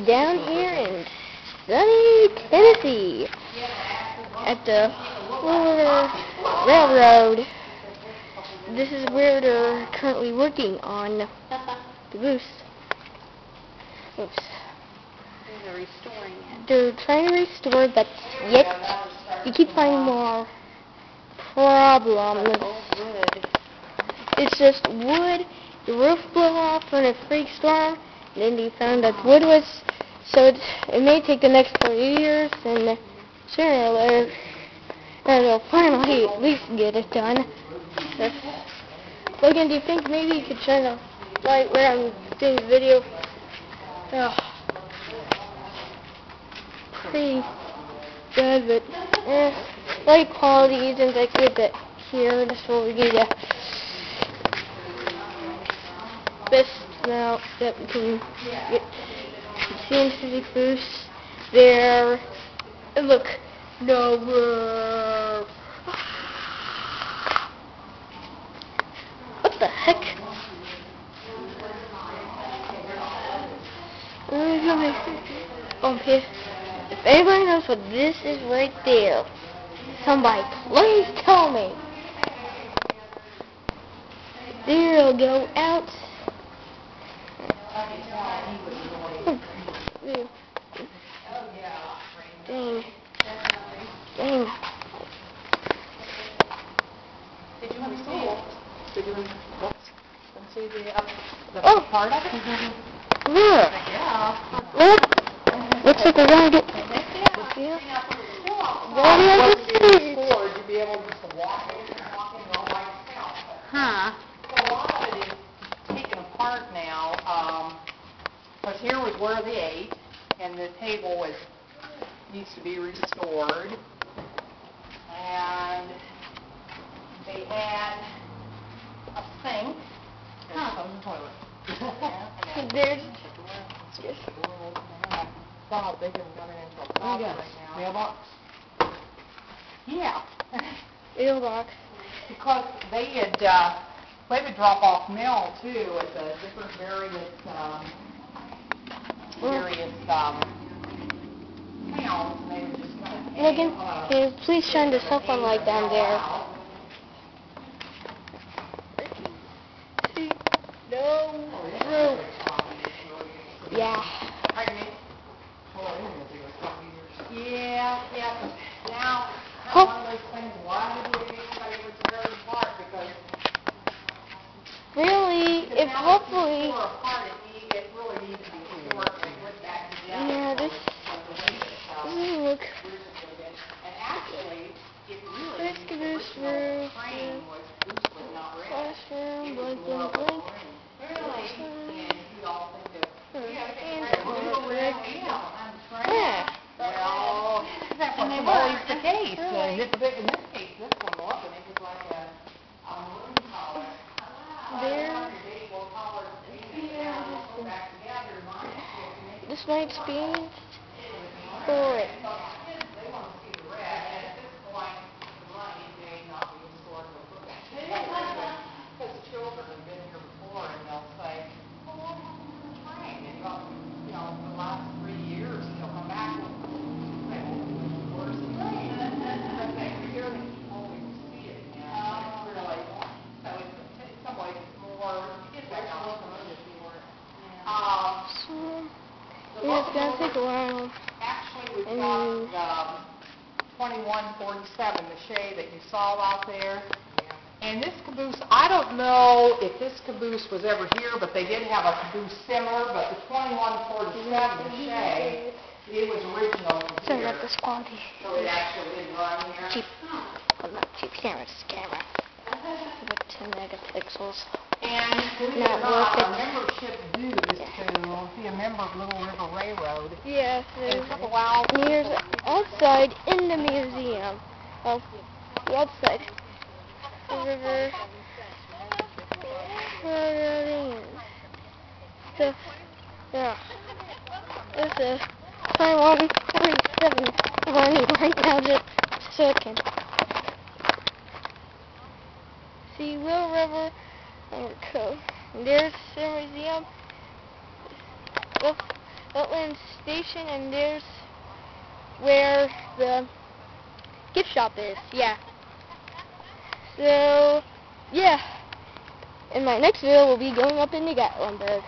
down here in sunny Tennessee at the railroad. This is where they're currently working on the caboose. Oops. They're restoring it. They're trying to restore, but yet you keep finding more problems. It's just wood. The roof blew off in a freak storm. And then they found that wood was, so it may take the next 40 years, and sooner or later, they'll finally at least get it done. So, Logan, do you think maybe you could shine a light where I'm doing the video? Oh, pretty good, but light quality isn't that good that here. That's what we get. Best now that we can get CNC boost there. And look, no roof. What the heck? Okay. If anybody knows what this is right there, somebody please tell me. There it'll go out. Dang. Dang. Did you want to see it? Did you want to see the part of it? Look. Yeah. Look. Looks like we're going to get... Yeah. You'd be able just to walk in and all by yourself. Huh. So a lot of it is taken apart now, because here was where they ate, and the table needs to be restored. And they had a sink. There's some toilet. There's... God, they haven't got it into a box right now. Mailbox? Yeah. Mailbox. Because they would drop off mail too at the different various towns. They would just kind of Logan, can you please shine the cell phone light down there? No roof. Yeah. Yeah. Now, Oh. one of those things, why did anybody ever tear it apart? Because Really, if hopefully... it really needs to be restored and put back together. Yeah, this doesn't look... And actually, it really Let's give this roof. Classroom, blank, blank, blank. Yeah. Well, that's always the case. Really? In this case, this one wasn't. It was like a room collar. This night's being for it. Because children have been here before and they'll say, oh, well, we're trained. And the last 3 years, they'll come back and say, well, where's the train? Because every year they keep hoping to see it again. It's really, so in some ways it's more, it's like a locomotive for it. Yeah, it's gonna take a while. Actually, we've got 2147, the shade that you saw out there. And this caboose, I don't know if this caboose was ever here, but they did have a caboose similar, but the 2147 shade, it was original from Sorry here. about this quality. So it actually did run here. Cheap. Well, not cheap camera, it's a camera. About 10 megapixels. And believe it or Not not, worth our it. membership dues to be a member of Little River Railroad. Yeah, It took a while. here's outside in the museum. Well, the outside. The river. Yeah. There's a 2147 running right now just so it can see Will River and Co. There's the museum. Well, Outland Station, and there's where the gift shop is. Yeah. So, yeah. In my next video, we'll be going up into Gatlinburg.